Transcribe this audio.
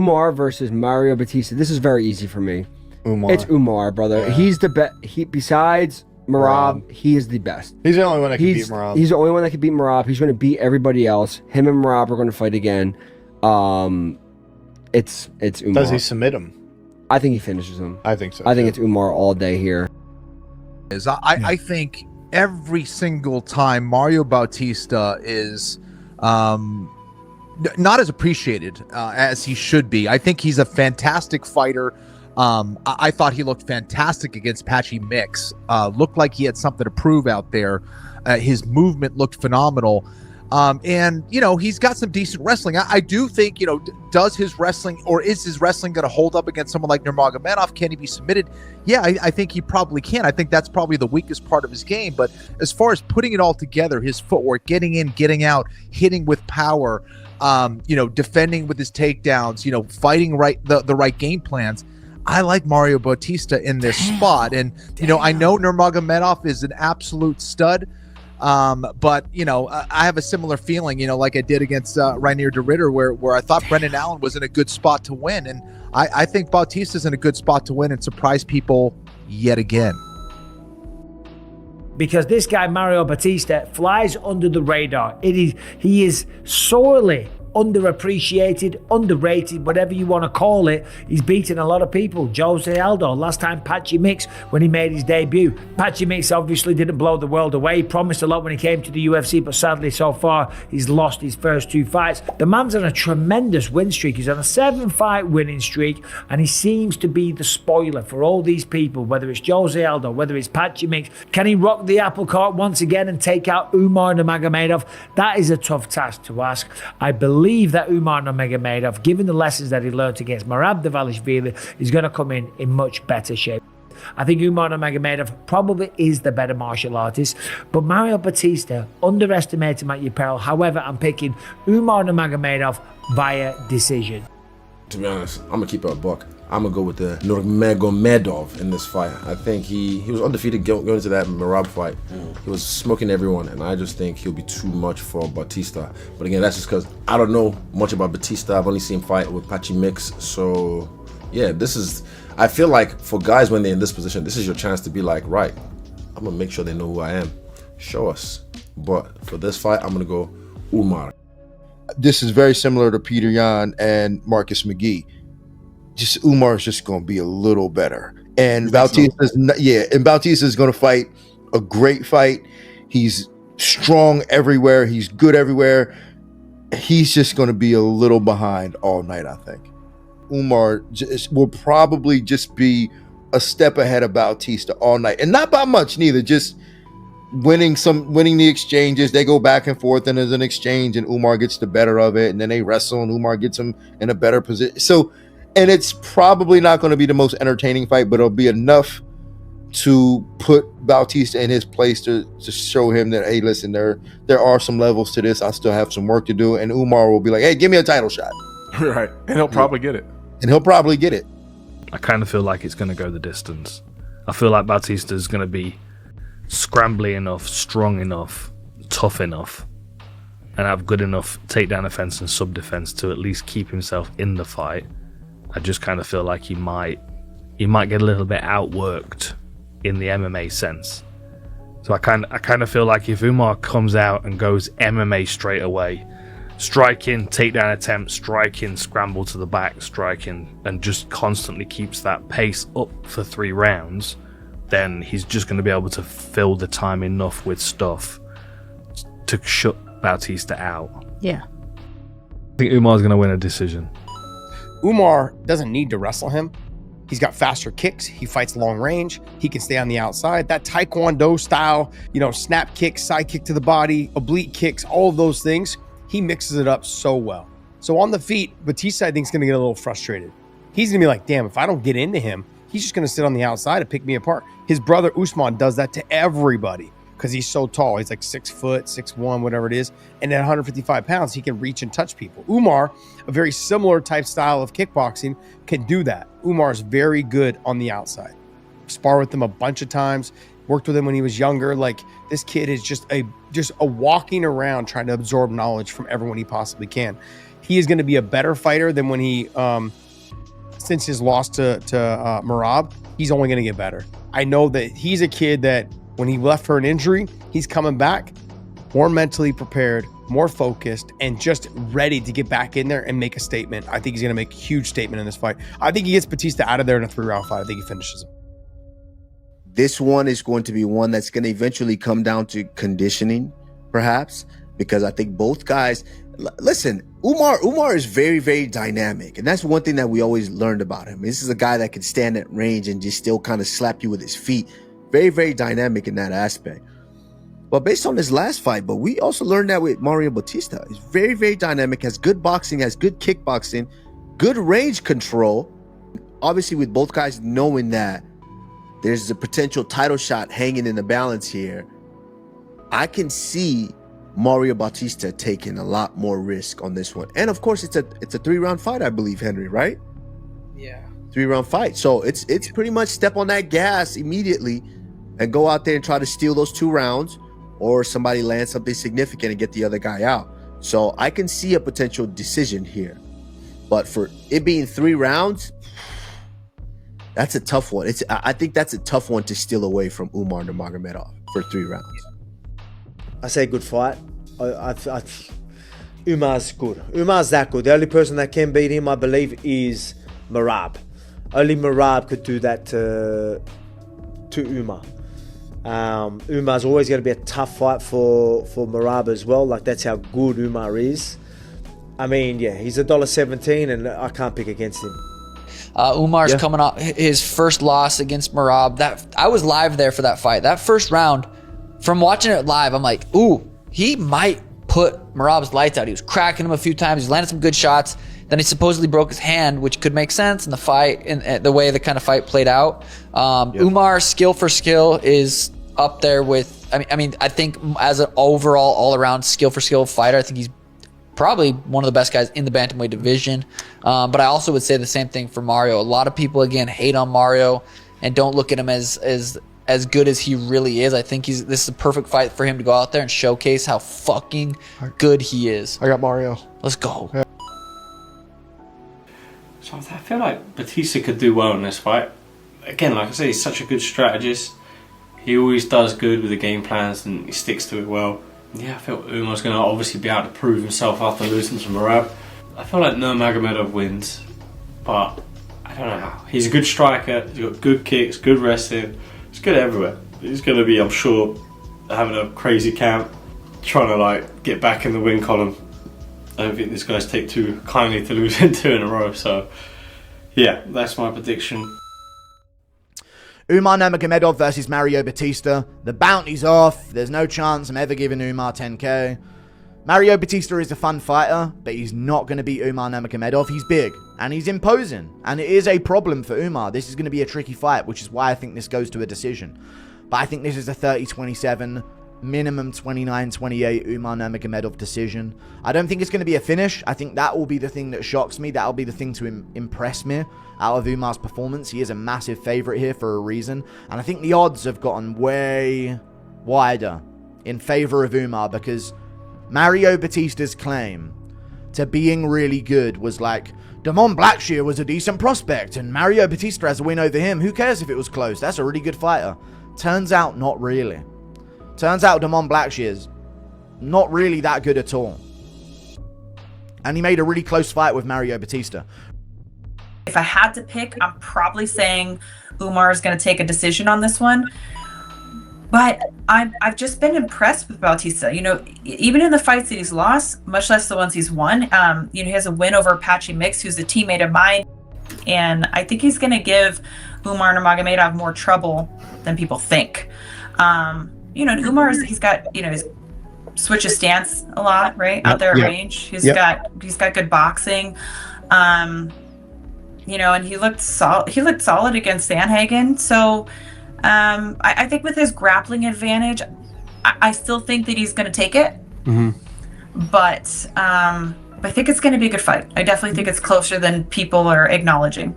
Umar versus Mario Bautista. This is very easy for me. Umar. It's Umar, brother. Yeah. He's the best. Besides Merab, he is the best. He's the only one that can beat Merab. He's the only one that can beat Merab. He's going to beat everybody else. Him and Merab are going to fight again. It's Umar. Does he submit him? I think he finishes him. I think so. I think it's Umar all day here. I think every single time Mario Bautista is not as appreciated as he should be. I think he's a fantastic fighter. I thought he looked fantastic against Patchy Mix. Looked like he had something to prove out there. His movement looked phenomenal. And, you know, he's got some decent wrestling. I do think, you know, does his wrestling, or is his wrestling going to hold up against someone like Nurmagomedov? Can he be submitted? Yeah, I think he probably can. I think that's probably the weakest part of his game. But as far as putting it all together, his footwork, getting in, getting out, hitting with power, you know, defending with his takedowns, you know, fighting the right game plans, I like Mario Bautista in this spot. And, you know, I know Nurmagomedov is an absolute stud. But, you know, I have a similar feeling, you know, like I did against Rainier de Ridder, where I thought Brendan Allen was in a good spot to win. And I think Bautista's in a good spot to win and surprise people yet again. Because this guy, Mario Bautista, flies under the radar. He is sorely underappreciated, underrated, whatever you want to call it. He's beaten a lot of people. Jose Aldo, last time Patchy Mix when he made his debut. Patchy Mix obviously didn't blow the world away. He promised a lot when he came to the UFC, but sadly so far he's lost his first 2 fights. The man's on a tremendous win streak. He's on a 7-fight winning streak, and he seems to be the spoiler for all these people, whether it's Jose Aldo, whether it's Patchy Mix. Can he rock the apple cart once again and take out Umar Nurmagomedov? That is a tough task to ask. I believe that Umar Nurmagomedov, given the lessons that he learned against Merab Dvalishvili, is going to come in much better shape. I think Umar Nurmagomedov probably is the better martial artist, but Mario Bautista underestimated him at your peril. However, I'm picking Umar Nurmagomedov via decision. To be honest, I'm going to keep it a buck. I'm going to go with the Nurmagomedov in this fight. I think he was undefeated going into that Merab fight. He was smoking everyone, and I just think he'll be too much for Bautista. But again, that's just because I don't know much about Bautista. I've only seen him fight with Patchy Mix. So, yeah, I feel like for guys when they're in this position, this is your chance to be like, right, I'm going to make sure they know who I am. Show us. But for this fight, I'm going to go Umar. This is very similar to Peter Yan and Marcus McGee. Just Umar's just going to be a little better, and Bautista's going to fight a great fight. He's strong everywhere. He's good everywhere. He's just going to be a little behind all night, I think. Umar will probably just be a step ahead of Bautista all night, and not by much neither. Just winning the exchanges. They go back and forth, and there's an exchange, and Umar gets the better of it, and then they wrestle, and Umar gets him in a better position. So. And it's probably not going to be the most entertaining fight, but it'll be enough to put Bautista in his place to show him that, hey, listen, there are some levels to this. I still have some work to do. And Umar will be like, hey, give me a title shot. Right. And he'll probably get it. I kind of feel like it's going to go the distance. I feel like Bautista is going to be scrambly enough, strong enough, tough enough, and have good enough takedown defense and sub-defense to at least keep himself in the fight. I just kind of feel like he might get a little bit outworked in the MMA sense. So I kind of feel like if Umar comes out and goes MMA straight away, striking, takedown attempt, striking, scramble to the back, striking, and just constantly keeps that pace up for 3 rounds, then he's just going to be able to fill the time enough with stuff to shut Bautista out. Yeah. I think Umar's going to win a decision. Umar doesn't need to wrestle him. He's got faster kicks. He fights long range. He can stay on the outside. That Taekwondo style, you know, snap kicks, side kick to the body, oblique kicks, all of those things, he mixes it up so well. So on the feet, Bautista, I think, is going to get a little frustrated. He's going to be like, damn, if I don't get into him, he's just going to sit on the outside and pick me apart. His brother Usman does that to everybody because he's so tall. He's like 6 foot, 6'1", whatever it is. And at 155 pounds, he can reach and touch people. Umar, a very similar type style of kickboxing, can do that. Umar's very good on the outside. Spar with him a bunch of times. Worked with him when he was younger. Like, this kid is just a walking around trying to absorb knowledge from everyone he possibly can. he is going to be a better fighter than when he, since his loss to Merab, he's only going to get better. I know that he's a kid that when he left for an injury, he's coming back more mentally prepared, more focused, and just ready to get back in there and make a statement. I think he's going to make a huge statement in this fight. I think he gets Bautista out of there in a 3-round fight. I think he finishes him. This one is going to be one that's going to eventually come down to conditioning, perhaps, because I think both guys, listen, Umar is very, very dynamic. And that's one thing that we always learned about him. This is a guy that can stand at range and just still kind of slap you with his feet. Very, very dynamic in that aspect. But based on his last fight, but we also learned that with Mario Bautista. He's very, very dynamic, has good boxing, has good kickboxing, good range control. Obviously, with both guys knowing that there's a potential title shot hanging in the balance here, I can see Mario Bautista taking a lot more risk on this one. And of course, it's a 3-round fight, I believe, Henry, right? Yeah. 3-round fight. So it's pretty much step on that gas immediately and go out there and try to steal those 2 rounds, or somebody land something significant and get the other guy out. So I can see a potential decision here. But for it being 3 rounds, that's a tough one. I think that's a tough one to steal away from Umar Nurmagomedov for 3 rounds. I say good fight. Umar's good. Umar's that good. The only person that can beat him, I believe, is Merab. Only Merab could do that to Umar. Umar's always going to be a tough fight for Merab as well. Like, that's how good Umar is. I mean, yeah, he's $1.17 and I can't pick against him. Umar's coming off his first loss against Merab. That I was live there for that fight. That first round, from watching it live, I'm like, ooh, he might put Merab's lights out. He was cracking him a few times. He's landed some good shots. Then he supposedly broke his hand, which could make sense in the fight, and the way the kind of fight played out. Umar, skill for skill, is up there with. I think as an overall, all-around skill for skill fighter, I think he's probably one of the best guys in the bantamweight division. But I also would say the same thing for Mario. A lot of people, again, hate on Mario and don't look at him as good as he really is. I think this is a perfect fight for him to go out there and showcase how fucking good he is. I got Mario. Let's go. Yeah. So I feel like Bautista could do well in this fight. Again, like I say, he's such a good strategist. He always does good with the game plans and he sticks to it well. Yeah, I feel Umar's going to obviously be able to prove himself after losing to Merab. I feel like Nurmagomedov wins, but I don't know. He's a good striker. He's got good kicks, good wrestling. He's good everywhere. He's going to be, I'm sure, having a crazy camp, trying to get back in the win column. I don't think these guys take too kindly to losing 2 in a row. So, yeah, that's my prediction. Umar Nurmagomedov versus Mario Bautista. The bounty's off. There's no chance I'm ever giving Umar 10k. Mario Bautista is a fun fighter, but he's not going to beat Umar Nurmagomedov. He's big, and he's imposing, and it is a problem for Umar. This is going to be a tricky fight, which is why I think this goes to a decision. But I think this is a 30-27, minimum 29-28 Umar Nurmagomedov decision. I don't think it's going to be a finish. I think that will be the thing that shocks me. That will be the thing to impress me out of Umar's performance. He is a massive favorite here for a reason, and I think the odds have gotten way wider in favor of Umar, because Mario Bautista's claim to being really good was like, Damon Blackshear was a decent prospect and Mario Bautista has a win over him. Who cares if it was close? That's a really good fighter. Turns out not really. Turns out Damon Blackshear's not really that good at all. And he made a really close fight with Mario Bautista. If I had to pick, I'm probably saying Umar is going to take a decision on this one. But I've just been impressed with Bautista. You know, even in the fights that he's lost, much less the ones he's won, he has a win over Apache Mix, who's a teammate of mine. And I think he's going to give Umar Nurmagomedov more trouble than people think. Umar, he's got, he's switches stance a lot, right? Out there at range. He's got good boxing. And he looked solid against Sandhagen. So I think with his grappling advantage, I still think that he's going to take it. Mm-hmm. But I think it's going to be a good fight. I definitely think it's closer than people are acknowledging.